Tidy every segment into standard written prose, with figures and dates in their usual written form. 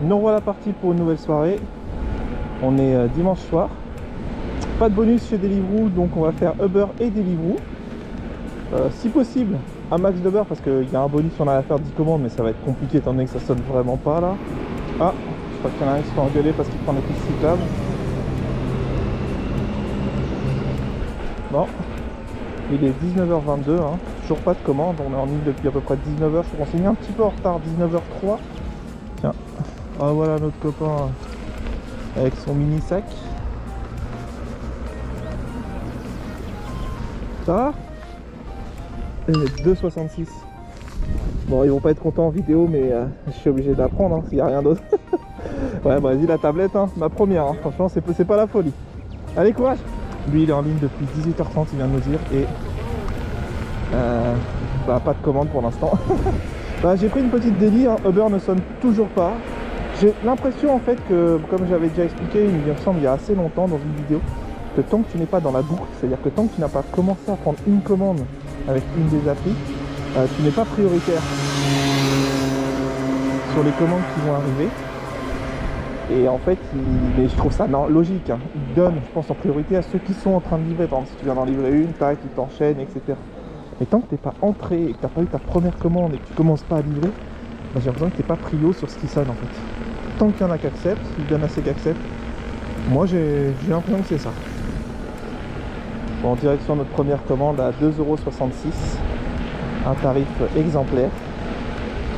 nous revoilà partis pour une nouvelle soirée. On est dimanche soir. Pas de bonus chez Deliveroo, donc on va faire Uber et Deliveroo. Si possible, un max d'Uber parce qu'il y a un bonus, on a à faire 10 commandes, mais ça va être compliqué étant donné que ça sonne vraiment pas là. Ah, je crois qu'il y en a un qui se fait engueuler parce qu'il prend les pistes cyclables. Bon, il est 19h22, hein. Toujours pas de commande, on est en ligne depuis à peu près 19h, je crois qu'on s'est mis un petit peu en retard, 19h03. Tiens, ah voilà notre copain avec son mini sac. Ça va? 2,66. Bon, ils vont pas être contents en vidéo, mais je suis obligé d'apprendre hein, s'il n'y a rien d'autre. Ouais, bah vas-y la tablette, hein, ma première, hein. Franchement c'est pas la folie. Allez, courage. Lui il est en ligne depuis 18h30, il vient de nous dire, et bah pas de commande pour l'instant. Bah, j'ai pris une petite délit, hein. Uber ne sonne toujours pas. J'ai l'impression en fait que, comme j'avais déjà expliqué, il me semble il y a assez longtemps dans une vidéo, que tant que tu n'es pas dans la boucle, c'est-à-dire que tant que tu n'as pas commencé à prendre une commande avec une des applis, tu n'es pas prioritaire sur les commandes qui vont arriver. Et en fait, mais je trouve ça logique, hein. Il donne, je pense, en priorité à ceux qui sont en train de livrer. Par exemple, si tu viens d'en livrer une, tac, il t'enchaîne, etc. Mais tant que tu n'es pas entré et que tu n'as pas eu ta première commande et que tu commences pas à livrer, bah, j'ai l'impression que tu n'es pas prio sur ce qui sonne en fait. Tant qu'il y en a qui acceptent, il donne assez qui acceptent. Moi j'ai l'impression que c'est ça. Bon, en direction de notre première commande à 2,66 €, un tarif exemplaire.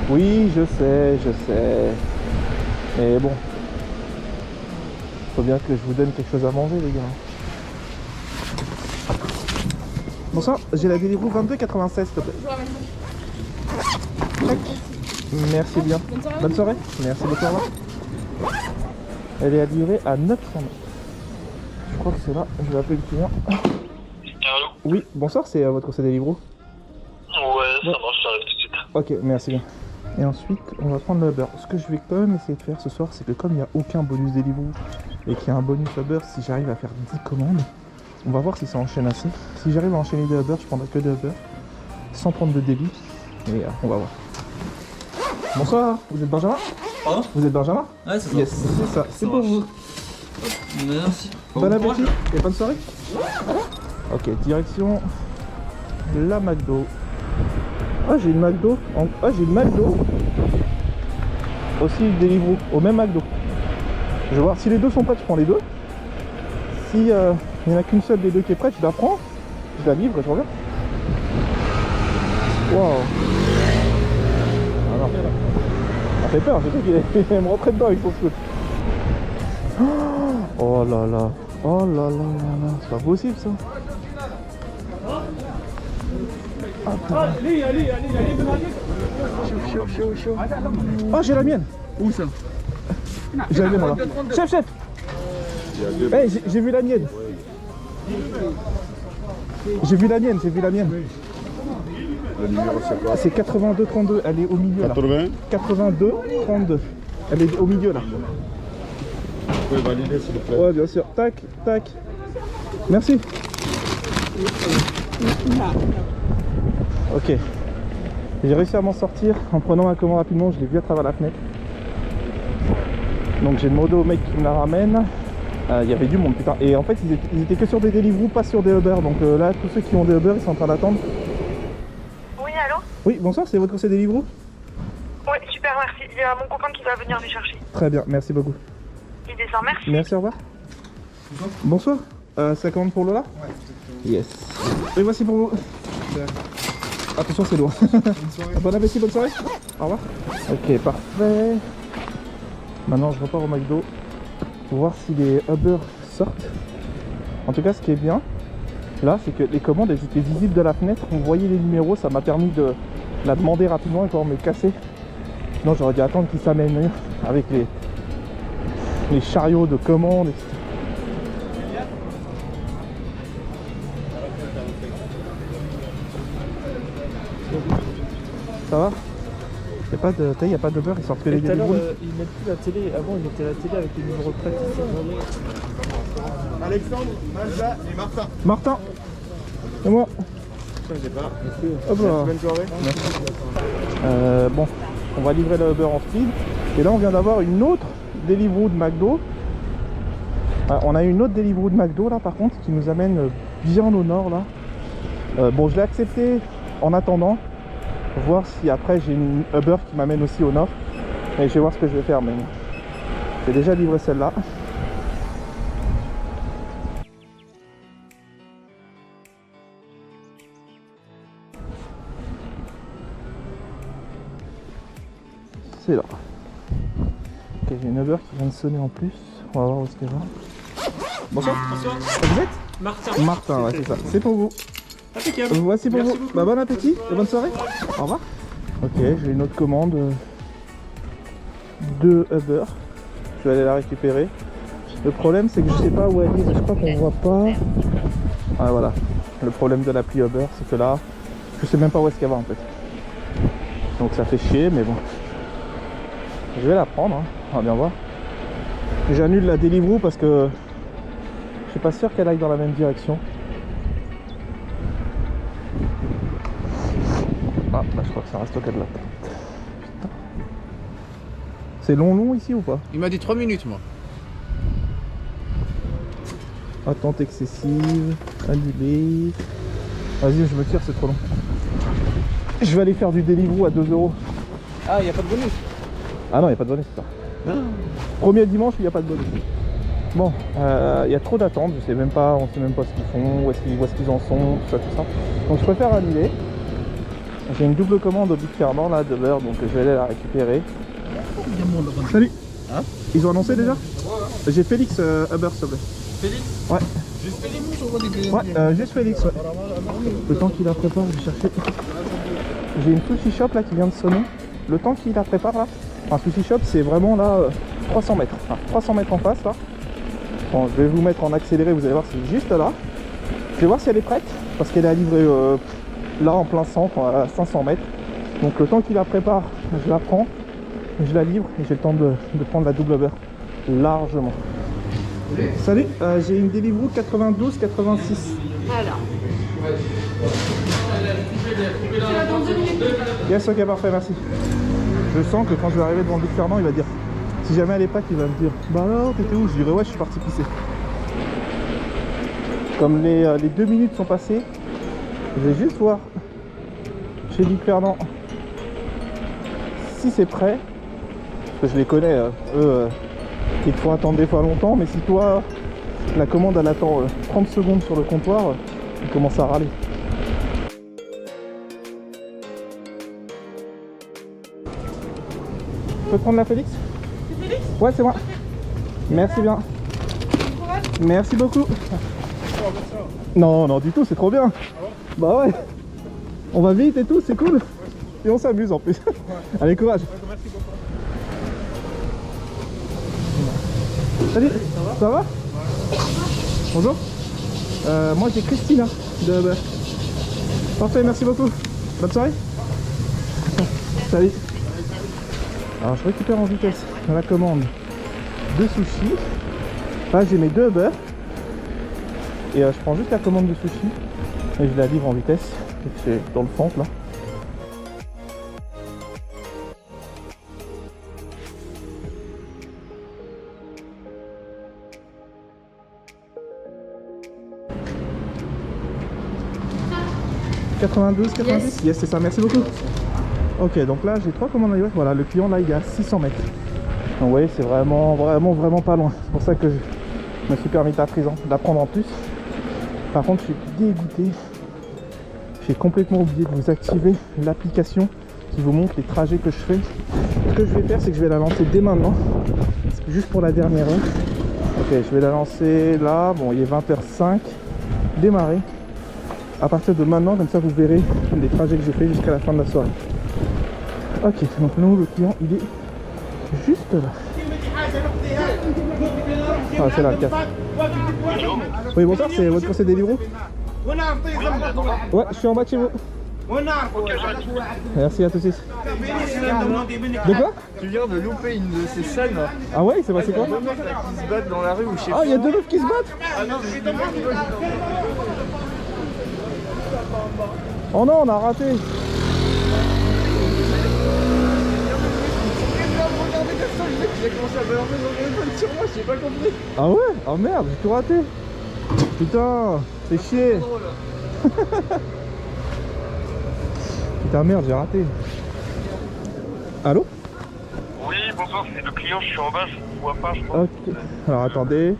Oui, je sais, mais bon, faut bien que je vous donne quelque chose à manger les gars. Bonsoir, j'ai la Deliveroo 22,96 s'il te plaît. Tac. Merci bien. Bonne soirée. Merci beaucoup. Au revoir. Elle est à livrer à 900 mètres. Je crois que c'est là. Je vais appeler le client. Allô? Oui, bonsoir, c'est votre conseil Deliveroo. Ouais, ça marche, j'arrive tout de suite. Ok, merci bien. Et ensuite, on va prendre le Uber. Ce que je vais quand même essayer de faire ce soir, c'est que comme il n'y a aucun bonus Deliveroo et qu'il y a un bonus Uber, si j'arrive à faire 10 commandes, on va voir si ça enchaîne assez. Si j'arrive à enchaîner des Uber, je prendrai que des Uber, sans prendre de débit. Et on va voir. Bonsoir, vous êtes Benjamin? Pardon? Vous êtes Benjamin? Ouais, c'est ça. Yes, c'est ça, c'est pour vous. Merci. Bon appétit et bonne soirée. Ok, direction la McDo. Ah, j'ai une McDo. Ah, j'ai une McDo. Aussi Deliveroo, au même McDo. Je vais voir si les deux sont prêtes, je prends les deux. Si il n'y en a qu'une seule des deux qui est prête, je la prends. Je la livre et je reviens. Waouh. Ah non. Ça fait peur, j'ai cru qu'il allait me rentrer dedans avec son scoot. Oh là là. Oh là là là là. C'est pas possible ça. Attends. Allez. Chaud. Oh, j'ai la mienne. Où ça? J'ai la mienne là. Chef. Hey, j'ai vu la mienne. J'ai vu la mienne. Le numéro c'est quoi? C'est 82-32, elle est au milieu là. 80? 82-32. Elle est au milieu là. Vous pouvez valider s'il vous plaît? Ouais, bien sûr. Tac. Merci. Ok. J'ai réussi à m'en sortir en prenant ma commande rapidement, je l'ai vu à travers la fenêtre. Donc j'ai demandé au mec qui me la ramène. Il y avait du monde putain. Et en fait ils étaient que sur des Deliveroo, pas sur des Uber. Donc là tous ceux qui ont des Uber ils sont en train d'attendre. Oui, allô? Oui, bonsoir, c'est votre conseil Deliveroo? Oui, super, merci. Il y a mon copain qui va venir les chercher. Très bien, merci beaucoup. Il descend, merci. Merci, au revoir. Bonsoir. Ça commande pour Lola? Ouais. Yes. Et voici pour vous. Attention, c'est lourd. Bon appétit, bonne soirée. Au revoir. Ok, parfait. Maintenant, je repars au McDo pour voir si les Uber sortent. En tout cas, ce qui est bien, là, c'est que les commandes, elles étaient visibles de la fenêtre. On voyait les numéros, ça m'a permis de la demander rapidement et pouvoir me casser. Sinon, j'aurais dû attendre qu'ils s'amènent avec les chariots de commandes, etc. Ça va? Il n'y a pas de beurre, ils sortent que les Deliveroo. Ils mettent plus la télé, avant ils mettaient la télé avec les numéros de plaque. Alexandre, Mazda et Martin. Martin. Et moi. Hop là. Bonne soirée. Bon, on va livrer le Uber en speed. Et là on vient d'avoir une autre Deliveroo de McDo. On a une autre Deliveroo de McDo là par contre qui nous amène bien au nord là. Bon, je l'ai accepté en attendant, voir si après j'ai une Uber qui m'amène aussi au nord. Et je vais voir ce que je vais faire, mais j'ai déjà livré celle-là. C'est là. Ok, j'ai une Uber qui vient de sonner en plus. On va voir où est-ce qu'elle va. Bonsoir. Bonsoir. Vous êtes Martin. Martin, ouais, c'est ça. C'est pour vous. Impeccable. Voici pour Merci vous. beaucoup. Bah, bon appétit et bonne soirée. Au revoir. Ok, j'ai une autre commande de Uber. Je vais aller la récupérer. Le problème, c'est que je sais pas où elle est. Je crois qu'on voit pas. Ah, voilà. Le problème de l'appli Uber, c'est que là, je sais même pas où est-ce qu'elle va en fait. Donc ça fait chier, mais bon. Je vais la prendre, hein. On va bien voir. J'annule la Deliveroo parce que je suis pas sûr qu'elle aille dans la même direction. Ah, là je crois que ça reste au cas de l'attente. Putain. C'est long ici ou pas? Il m'a dit 3 minutes moi. Attente excessive, annulée. Vas-y, je me tire, c'est trop long. Je vais aller faire du Deliveroo à 2 €. Ah, il n'y a pas de bonus. Ah non, il n'y a pas de bonus, c'est ça. Premier dimanche, il n'y a pas de bonus. Bon, il y a trop d'attentes, je sais même pas, on sait même pas ce qu'ils font, où est-ce qu'ils en sont, tout ça. Donc je préfère annuler. J'ai une double commande au Big Fernand là de beurre, donc je vais aller la récupérer. Salut. Hein? Ils ont annoncé déjà? J'ai Félix Uber s'il te plaît. Félix? Ouais. Juste Félix ou on voit des Ouais, juste Félix, ouais. Le temps qu'il la prépare, je vais chercher. J'ai une sushi shop là qui vient de sonner. Le temps qu'il la prépare là, un sushi shop c'est vraiment là 300 mètres. Enfin, 300 mètres en face là. Bon, je vais vous mettre en accéléré, vous allez voir, c'est juste là. Je vais voir si elle est prête, parce qu'elle est à livrer là en plein centre, à 500 mètres. Donc le temps qu'il la prépare, je la prends, je la livre et j'ai le temps de prendre la double beurre largement. Salut, j'ai une Deliveroo 92-86. Alors. Yes, ok, parfait, merci. Je sens que quand je vais arriver devant le Big Fernand, il va dire, si jamais elle est prête, il va me dire, bah alors, t'étais où? Je dirais, ouais, je suis parti pisser. Comme les 2 minutes sont passées, je vais juste voir chez Big Fernand si c'est prêt. Parce que je les connais, eux, il faut attendre des fois longtemps, mais si toi, la commande, elle attend 30 secondes sur le comptoir, il commence à râler. Je peux prendre la Félix? C'est Félix? Ouais, c'est moi. Merci bien. Merci beaucoup. Non, non, du tout, c'est trop bien. Bah ouais. On va vite et tout, c'est cool. Et on s'amuse en plus. Allez, courage. Salut, ça va? Bonjour. Moi j'ai Christina de Uber. Parfait, merci beaucoup. Bonne soirée. Salut. Alors je récupère en vitesse la commande de sushi. Là j'ai mes 2 Uber. Et je prends juste la commande de sushi et je la livre en vitesse. C'est dans le centre là. « 92, 90 ?» Yes, c'est ça, merci beaucoup. Ok, donc là j'ai 3 commandes à livrer. Voilà, le client là il est à 600 mètres. Donc vous voyez, c'est vraiment pas loin. C'est pour ça que je me suis permis d'apprendre en plus. Par contre, je suis dégoûté. J'ai complètement oublié de vous activer l'application qui vous montre les trajets que je fais. Ce que je vais faire, c'est que je vais la lancer dès maintenant. Juste pour la dernière heure. Ok, je vais la lancer là. Bon, il est 20h05. Démarrer. À partir de maintenant, comme ça vous verrez les trajets que je fais jusqu'à la fin de la soirée. Ok, donc nous le client il est juste là. Ah, c'est là le casque. Oui, bonsoir, c'est votre conseil Deliveroo? Ouais, je suis en bas de chez vous. Merci, à tous. De quoi? Tu viens de louper une de ces scènes. Ah ouais, c'est passé quoi? Il y a 2 meufs là qui se battent dans la rue ou je sais pas. Ah, il y a 2 meufs qui se battent? Ah non, mais Oh non, on a raté. il a commencé à balancer son téléphone sur moi, j'ai pas compris. Ah ouais? Oh merde, j'ai tout raté. Putain, c'est chier. Putain merde, j'ai raté. Allô? Oui, bonsoir, c'est le client, je suis en bas, je ne vois pas, je crois. Ok. Alors attendez.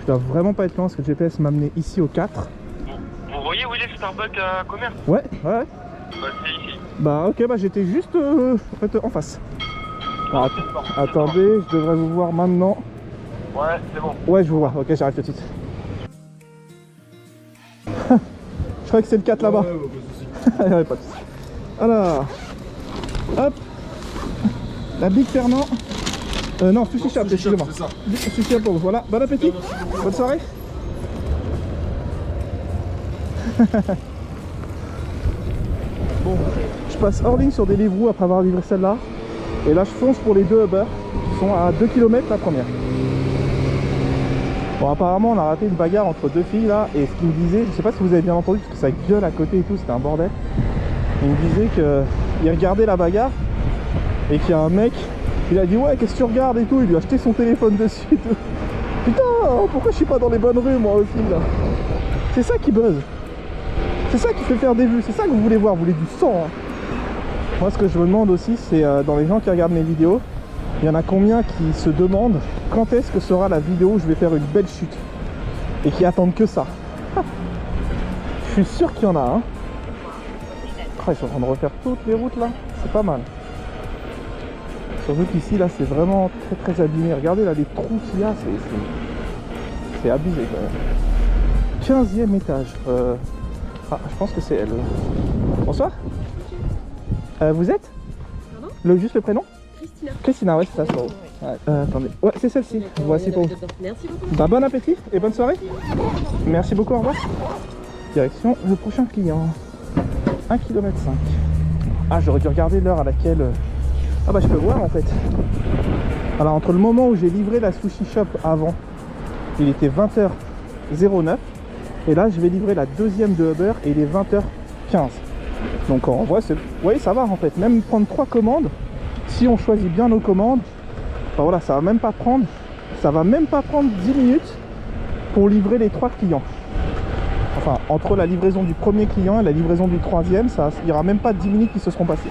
Je dois vraiment pas être loin parce que le GPS m'a amené ici au 4. Vous voyez où il est le Starbucks à commerce? Ouais, ouais. Bah, c'est ici. Bah ok, bah j'étais juste en fait, en face. Alors, attendez, je devrais vous voir maintenant. Ouais, c'est bon. Ouais, je vous vois. Ok, j'arrive tout de suite. Je crois que c'est le 4 là-bas. Ouais, pas de soucis. Alors, hop. La Big Fernand. Non, sushi shop, excusez-moi. Sushi shop pour vous. Voilà, bon appétit. Bonne soirée. Bon, je passe hors ligne sur Deliveroo après avoir livré celle-là. Et là, je fonce pour les deux Uber qui sont à 2 km la première. Bon, apparemment, on a raté une bagarre entre deux filles là. Et ce qu'ils me disaient, je sais pas si vous avez bien entendu parce que ça gueule à côté et tout, c'était un bordel. Il me disait qu'il regardait la bagarre et qu'il y a un mec, il a dit ouais, qu'est-ce que tu regardes et tout. Il lui a acheté son téléphone dessus et tout. Putain, pourquoi je suis pas dans les bonnes rues moi aussi là? C'est ça qui buzz. C'est ça qui fait faire des vues. C'est ça que vous voulez voir, vous voulez du sang. Hein. Moi, ce que je me demande aussi, c'est dans les gens qui regardent mes vidéos, il y en a combien qui se demandent quand est-ce que sera la vidéo où je vais faire une belle chute et qui attendent que ça. Je suis sûr qu'il y en a, hein. Oh, ils sont en train de refaire toutes les routes là, c'est pas mal. Surtout qu'ici là c'est vraiment très très abîmé. Regardez là les trous qu'il y a, c'est abusé quand même. 15e étage. Ah, je pense que c'est elle. Bonsoir. Vous êtes? Pardon? Juste le prénom? Christina. Christina, ouais, c'est ça. Ouais, attendez. Ouais, c'est celle-ci. Voici pour vous. Merci beaucoup. Bah, bon appétit et bonne soirée. Merci beaucoup, au revoir. Direction le prochain client. 1,5 km. Ah, j'aurais dû regarder l'heure à laquelle... Ah bah je peux voir en fait. Alors entre le moment où j'ai livré la sushi shop avant, il était 20h09. Et là je vais livrer la deuxième de Uber et il est 20h15. Donc en vrai c'est... Oui, ça va en fait. Même prendre 3 commandes, si on choisit bien nos commandes, enfin voilà, ça va même pas prendre 10 minutes pour livrer les 3 clients. Enfin, entre la livraison du premier client et la livraison du troisième, ça, il n'y aura même pas 10 minutes qui se seront passées.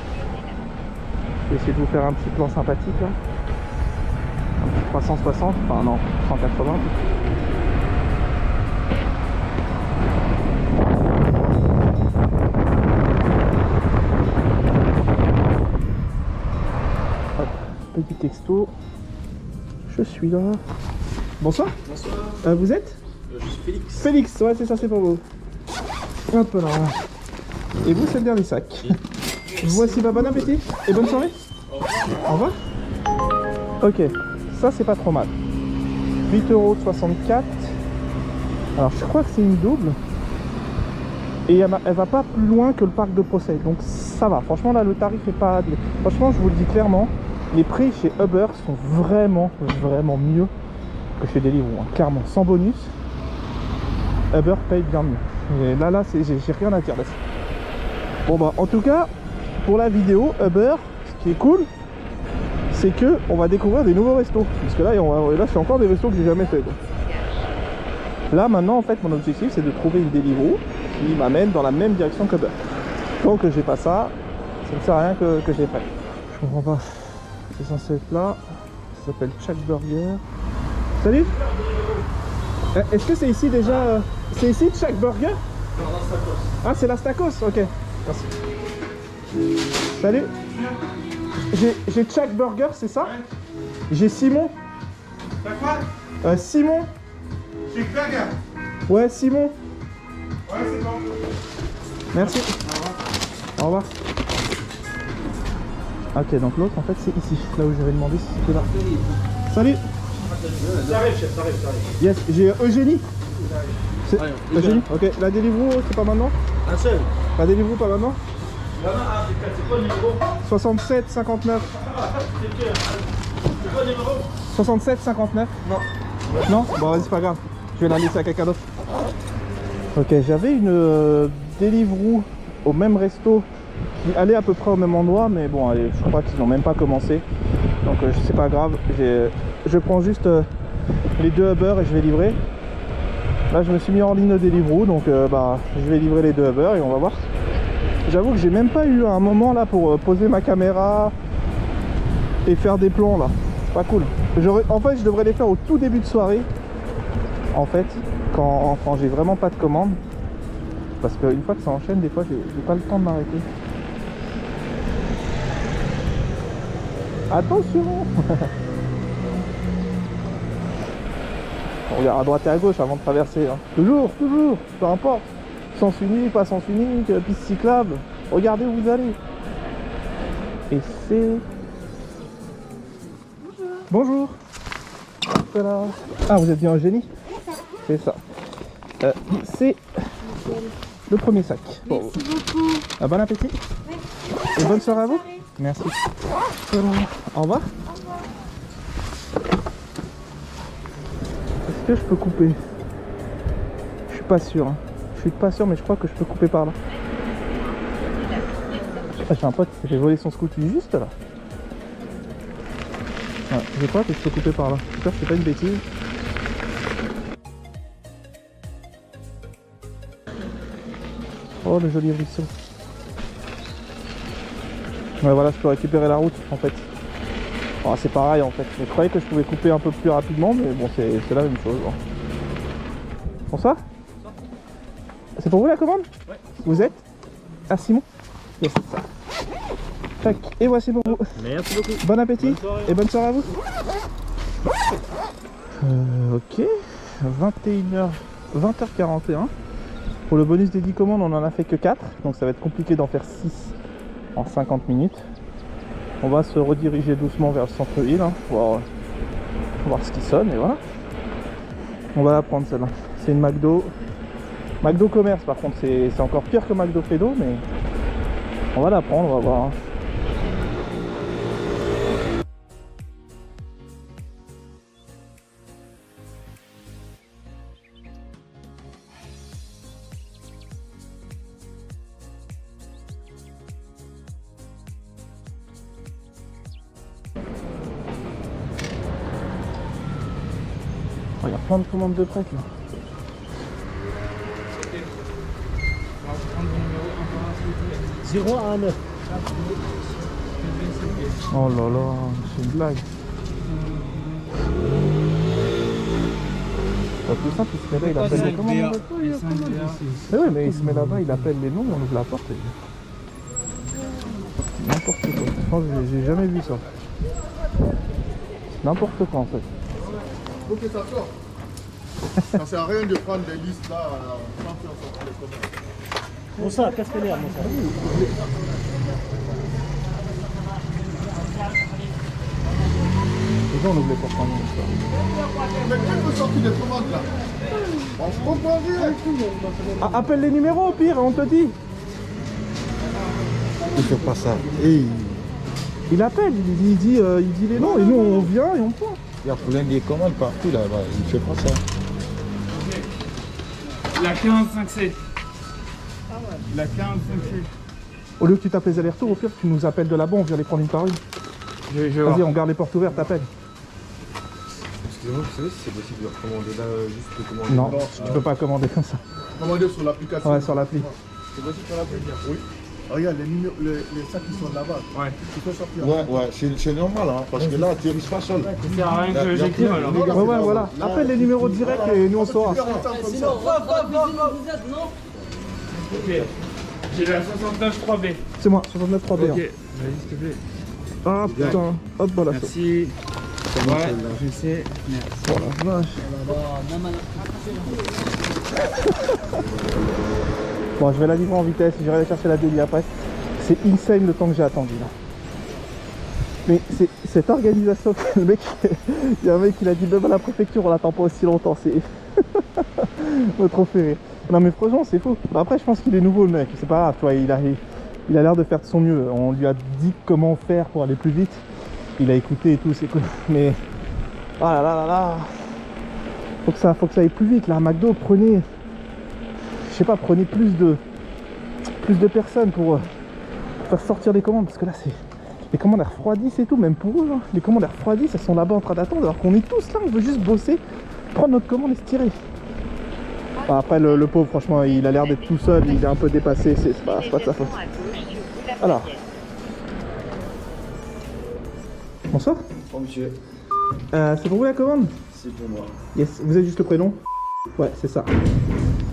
Je vais essayer de vous faire un petit plan sympathique là. Un petit 360, enfin non, 180. Hop, petit texto. Je suis là. Bonsoir. Bonsoir. Vous êtes? Je suis Félix. Félix, ouais c'est ça, c'est pour vous. Hop là. Et vous c'est le dernier sac. Voici, bah, bon appétit et bonne soirée. Au revoir. Ok, ça c'est pas trop mal. 8,64 €. Alors je crois que c'est une double. Et elle va pas plus loin que le parc de Procès. Donc ça va. Franchement là le tarif est pas... Franchement je vous le dis clairement, les prix chez Uber sont vraiment mieux que chez Deliveroo. Hein. Clairement, sans bonus, Uber paye bien mieux. Et là j'ai rien à dire là-dessus. Bon bah en tout cas, pour la vidéo Uber, ce qui est cool, c'est que on va découvrir des nouveaux restos. Parce que là c'est encore des restos que j'ai jamais fait. Quoi. Là maintenant en fait mon objectif c'est de trouver une Deliveroo qui m'amène dans la même direction que Uber. Tant que j'ai pas ça, ça ne sert à rien que j'ai fait. Je comprends pas. C'est censé être là. Ça s'appelle Chuck Burger. Salut. Est-ce que c'est ici déjà c'est ici Chuck Burger? Ah c'est la Stakos, ok. Merci. Salut. J'ai Chuck Burger, c'est ça? J'ai Simon. T'as quoi? Simon. Chuck Burger. Ouais, Simon. Ouais, c'est bon. Merci. Au revoir. Ok, donc l'autre en fait c'est ici, là où j'avais demandé si c'était là. Salut. T'arrives, chef, t'arrives. Yes, j'ai Eugénie. C'est Ouais, Eugénie. Ok, la Deliveroo c'est pas maintenant? Un seul. La Deliveroo pas maintenant? Non, c'est quoi le numéro? 67 59. C'est quoi le numéro? 67 59. Non. Non? Bon vas-y, c'est pas grave. Je vais la laisser à quelqu'un d'autre. Ok, j'avais une Deliveroo au même resto qui allait à peu près au même endroit, mais bon, allez, je crois qu'ils n'ont même pas commencé. Donc c'est pas grave, je prends juste les 2 Uber et je vais livrer. Là je me suis mis en ligne de Deliveroo, donc je vais livrer les 2 Uber et on va voir. J'avoue que j'ai même pas eu un moment là pour poser ma caméra et faire des plans là. C'est pas cool. En fait je devrais les faire au tout début de soirée. En fait, quand j'ai vraiment pas de commande. Parce qu'une fois que ça enchaîne, des fois j'ai pas le temps de m'arrêter. Attention. On regarde à droite et à gauche avant de traverser. Hein. Toujours, peu importe. Sens unique, pas sens unique, piste cyclable. Regardez où vous allez. Et c'est... Bonjour. Voilà. Ah, vous êtes bien Eugénie? C'est ça. C'est le premier sac. Bon. Bon appétit. Et bonne soirée à vous. Merci. Voilà. Au revoir. Est-ce que je peux couper? Je suis pas sûr. Hein. Je suis pas sûr, mais je crois que je peux couper par là. Ah, j'ai un pote qui s'est fait voler son scooter juste là. Ouais, je crois que je peux couper par là. J'espère que c'est pas une bêtise. Oh, le joli ruisseau. Ouais, voilà, je peux récupérer la route en fait. Oh, c'est pareil en fait. Je croyais que je pouvais couper un peu plus rapidement, mais bon, c'est la même chose. Hein. Bonsoir. C'est pour vous la commande? Ouais. Vous êtes? Ah, Simon? Yes, c'est ça. Tac, et voici pour vous. Merci beaucoup. Bon appétit et bonne soirée à vous. Ok, 20h41. Pour le bonus des 10 commandes, on en a fait que 4, donc ça va être compliqué d'en faire 6 en 50 minutes. On va se rediriger doucement vers le centre-ville, hein, pour voir ce qui sonne, et voilà. On va la prendre celle-là. C'est une McDo. McDo Commerce par contre, c'est encore pire que McDo Fedo, mais on va la prendre, on va voir. Hein. Il y a plein de commandes de prêt là. Oh là là, c'est une blague. Le plus simple, il se met là, il appelle les commandes. Mais oui, mais il se met là-bas, il appelle les noms, on ouvre la porte et... N'importe quoi. Franchement, j'ai jamais vu ça. N'importe quoi en fait. Faut que ça sorte. Ça sert à rien de prendre des listes là sans faire sortir les commandes. Moussa, qu'est-ce qu'elle est à Moussa? Les gens on ouvre les portes en main. Mais qui peut sortir des commandes là? On se comprend rien. Ah, appelle les numéros au pire, on te dit. Il fait pas ça. Hey. Il appelle, il dit les noms et nous on vient et on prend. Il y a plein de commandes partout là-bas. Il fait pas ça. La 15-5C. La 15-5C. Au lieu que tu tapes les allers-retours, au pire tu nous appelles de là-bas, on vient les prendre une par une. Vas-y, on garde les portes ouvertes, t'appelles. Excusez-moi, vous savez si c'est possible de recommander là, juste de commander? Non, tu peux pas commander comme ça. Commander sur l'application. Ouais, sur l'appli. C'est possible sur l'appli? Oui. Regarde, les sacs qui sont là-bas. Ouais. Tu peux sortir. Ouais, c'est normal, hein, parce que là, tu n'arrives pas seul. Ça sert à rien que j'écrive alors. Ouais, voilà. Appelle les numéros directs et nous on saura. Sinon, non? Ok. J'ai la 69 3B. C'est moi, 69 3B. Ok. Vas-y, s'il te plaît. Ah putain, hop, voilà. Merci. Ouais, je sais. Merci. Oh la vache. Bon, je vais la livrer en vitesse, j'irai aller chercher la délit après. C'est insane le temps que j'ai attendu là. Mais c'est cette organisation, le mec, il y a un mec qui l'a dit même à la préfecture, on l'attend pas aussi longtemps, c'est... m'a trop fait rire. Non mais franchement c'est fou. Bah, après je pense qu'il est nouveau le mec, c'est pas grave, tu vois, il a l'air de faire de son mieux. On lui a dit comment faire pour aller plus vite. Il a écouté et tout, c'est cool. Mais... Ah là là là là. Faut que ça aille plus vite là, McDo, prenez... Je sais pas, prenez plus de personnes pour faire sortir les commandes parce que là c'est Les commandes elles refroidissent et tout, même pour eux. Hein. Les commandes elles refroidissent, elles sont là-bas en train d'attendre, alors qu'on est tous là, on veut juste bosser, prendre notre commande et se tirer. Enfin, après, le pauvre, franchement, il a l'air d'être tout seul, il est un peu dépassé, c'est pas de sa faute. Alors. Bonsoir. Bonjour monsieur. C'est pour vous la commande? C'est pour moi. Yes, vous avez juste le prénom? Ouais, c'est ça.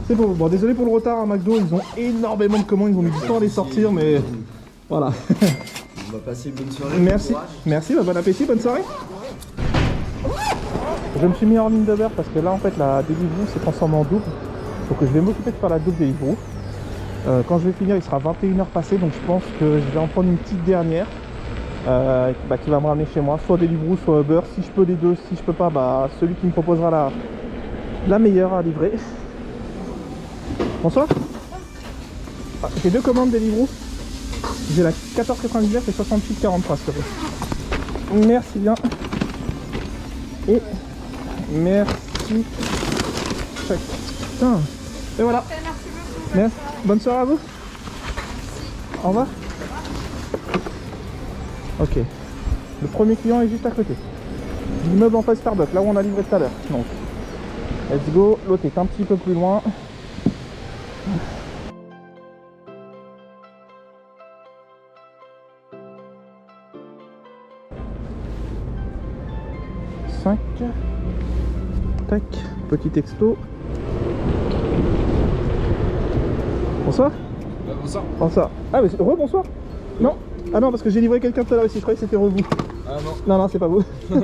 C'est pour vous. Bon, désolé pour le retard à McDo, ils ont énormément de commandes, ils ont mis du temps à les sortir, mais voilà. On va passer une bonne soirée. Merci, merci, bon appétit, bonne soirée. Je me suis mis en ligne de beurre parce que là en fait la Deliveroo s'est transformée en double. Donc je vais m'occuper de faire la double Deliveroo. Quand je vais finir il sera 21h passé, donc je pense que je vais en prendre une petite dernière qui va me ramener chez moi, soit Deliveroo soit Uber, si je peux les deux, si je peux pas, bah celui qui me proposera la meilleure à livrer. Bonsoir. Ah, j'ai deux commandes Deliveroo. J'ai la 14,99 et 68,43 s'il te plaît. Merci bien. Et merci. Putain. Et voilà. Merci. Bonne soirée à vous. Au revoir. Ok. Le premier client est juste à côté. L'immeuble en face Starbucks, là où on a livré tout à l'heure. Donc, let's go. L'autre est un petit peu plus loin. Tac, petit texto. Bonsoir. Bonsoir. Bonsoir. Ah mais rebonsoir. Non. Ah non parce que j'ai livré quelqu'un tout à l'heure aussi, je croyais que c'était vous. Ah non. Non non c'est pas vous. Je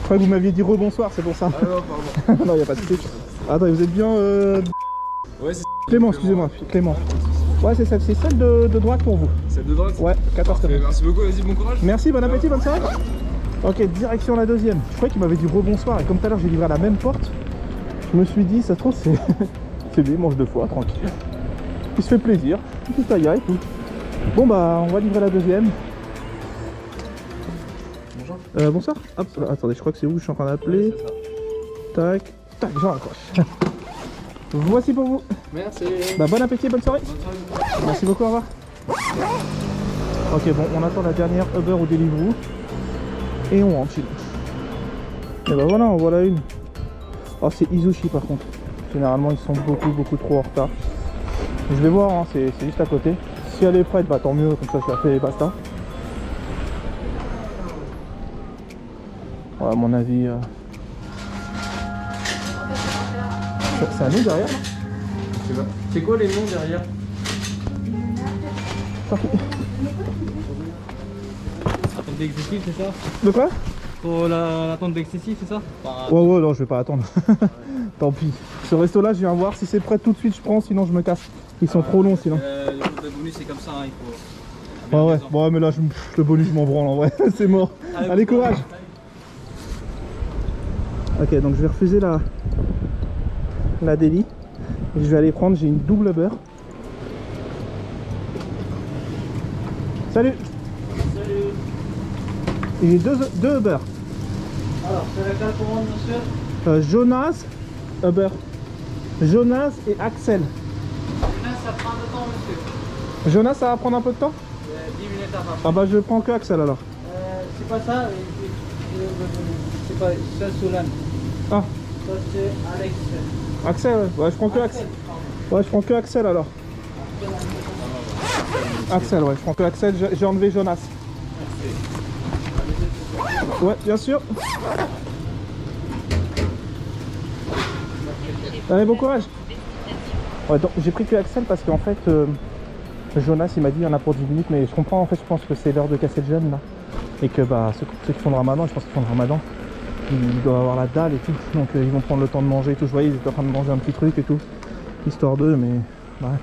croyais que vous m'aviez dit rebonsoir, c'est pour ça. Ah non, pardon. Non y a pas de soucis. Attends, vous êtes bien Ouais c'est Clément, excusez-moi, Clément. Ouais c'est celle de droite pour vous. celle de droite. Ouais, 14 Parfait, merci beaucoup, vas-y, bon courage. Merci, bon appétit, bonne soirée. Ok, direction la deuxième. Je croyais qu'il m'avait dit rebonsoir et comme tout à l'heure j'ai livré à la même porte, je me suis dit, ça se trouve, c'est lui, il mange deux fois, tranquille. Il se fait plaisir, il fait taille et tout. Bon bah, on va livrer la deuxième. Bonjour. Bonsoir. Hop, attendez, je crois que c'est vous que je suis en train d'appeler. Ouais, tac, tac, j'en raccroche. Voici pour vous. Merci. Bah, bon appétit, bonne soirée. Merci beaucoup, au revoir. Ok, bon, on attend la dernière Uber ou Deliveroo. Et on rentre chez nous. Et bah voilà, en voilà une. Oh, c'est Izushi par contre. Généralement, ils sont beaucoup trop en retard. Je vais voir, hein, c'est juste à côté. Si elle est prête, bah tant mieux, comme ça je la fais et basta. Ouais, à mon avis. C'est un nom derrière, non? C'est quoi les noms derrière? Tant pis. Attente d'excessif, c'est ça? De quoi? Pour l'attente d'excessif, c'est ça? Ouais, non, je vais pas attendre. Tant pis. Ce resto là, je viens voir. Si c'est prêt tout de suite, je prends. Sinon, je me casse. Ils sont trop longs sinon. Le bonus, c'est comme ça, hein, il faut. Ouais, bon, mais là, le bonus, je m'en branle en vrai. C'est mort. Allez, courage. Ok, donc je vais refuser la délit. Et je vais aller prendre. J'ai une double beurre. Salut. Salut. Et j'ai deux beurres. Alors, c'est laquelle commande, monsieur? Jonas, Uber. Jonas et Axel. Ça prend le temps, monsieur. Jonas, ça va prendre un peu de temps? 10 minutes avant. Ah bah je prends que Axel alors. C'est pas ça, c'est pas ça, Solane. Ah, Ça, c'est Alex. Axel, ouais, je prends que Axel. Ouais, je prends que Axel alors. Axel, ouais, je prends que Axel, j'ai enlevé Jonas. Ouais, bien sûr. Allez, bon courage. Ouais, donc j'ai pris que Axel parce qu'en fait, Jonas il m'a dit il y en a pour 10 minutes, mais je comprends en fait, je pense que c'est l'heure de casser le jeûne là. Et que bah ceux qui font le ramadan, je pense qu'ils font le ramadan, ils doivent avoir la dalle et tout, donc ils vont prendre le temps de manger et tout. Je voyais ils étaient en train de manger un petit truc et tout, histoire d'eux, mais ouais,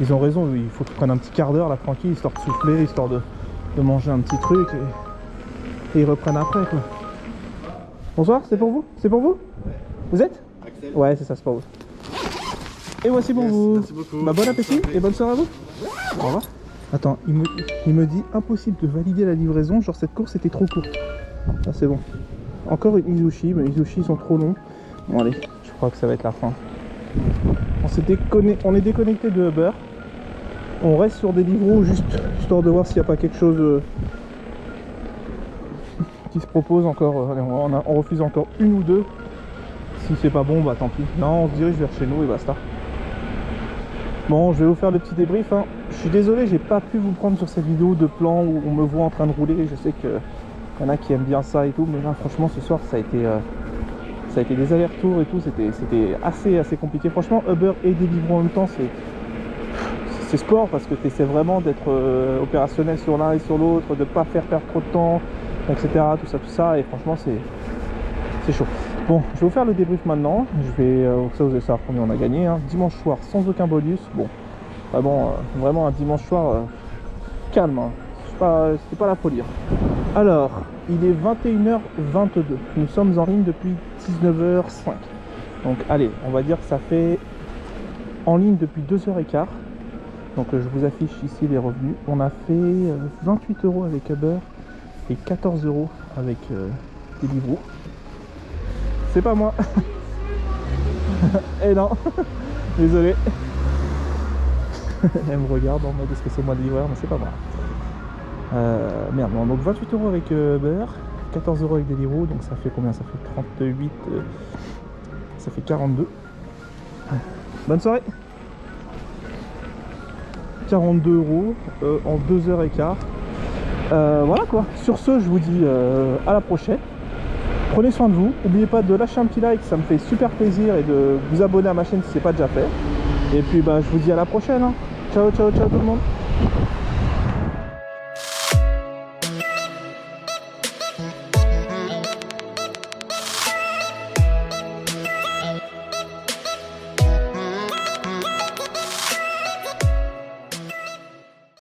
ils ont raison, il faut qu'ils prennent un petit quart d'heure là tranquille, histoire de souffler, histoire de manger un petit truc et ils reprennent après quoi. Bonsoir, c'est pour vous? C'est pour vous? Ouais. Vous êtes? Axel. Ouais, c'est ça, c'est pour vous. Et voici pour vous. Merci beaucoup. Bah, bon appétit et bonne soirée à vous. Au revoir. Attends, il me dit impossible de valider la livraison, genre cette course était trop courte. Ah c'est bon. Encore une Izushi, mais les Izushi ils sont trop longs. Bon allez, je crois que ça va être la fin. On est déconnecté de Uber. On reste sur Deliveroo juste histoire de voir s'il n'y a pas quelque chose qui se proposent encore. Allez, on refuse encore une ou deux. Si c'est pas bon, bah tant pis. Non, on se dirige vers chez nous et basta. Bon, je vais vous faire le petit débrief. Hein. Je suis désolé, j'ai pas pu vous prendre sur cette vidéo de plan où on me voit en train de rouler. Je sais qu'il y en a qui aiment bien ça et tout, mais là, franchement, ce soir, ça a été des allers-retours et tout. C'était assez compliqué. Franchement, Uber et Deliveroo en même temps, c'est sport parce que tu essaies vraiment d'être opérationnel sur l'un et sur l'autre, de pas faire perdre trop de temps, etc. Tout ça. Et franchement, c'est chaud. Bon, je vais vous faire le débrief maintenant. Je vais, ça vous allez savoir combien on a gagné. Hein. Dimanche soir sans aucun bonus. Bon, vraiment un dimanche soir calme. Hein. C'était pas la folie. Hein. Alors, il est 21h22. Nous sommes en ligne depuis 19h05. Donc, allez, on va dire que ça fait en ligne depuis 2h15. Donc, je vous affiche ici les revenus. On a fait 28 € avec Uber et 14 € avec Deliveroo. C'est pas moi. Et non. Désolé. Elle me regarde en mode est-ce que c'est moi le livreur, mais c'est pas moi. Merde, non, donc 28 € avec Uber, 14 € avec Deliveroo, donc ça fait combien? Ça fait 38, ça fait 42. Bonne soirée. 42 € en 2h15. Voilà quoi. Sur ce, je vous dis à la prochaine. Prenez soin de vous, n'oubliez pas de lâcher un petit like, ça me fait super plaisir, et de vous abonner à ma chaîne si ce n'est pas déjà fait. Et puis bah, je vous dis à la prochaine. Hein. Ciao tout le monde.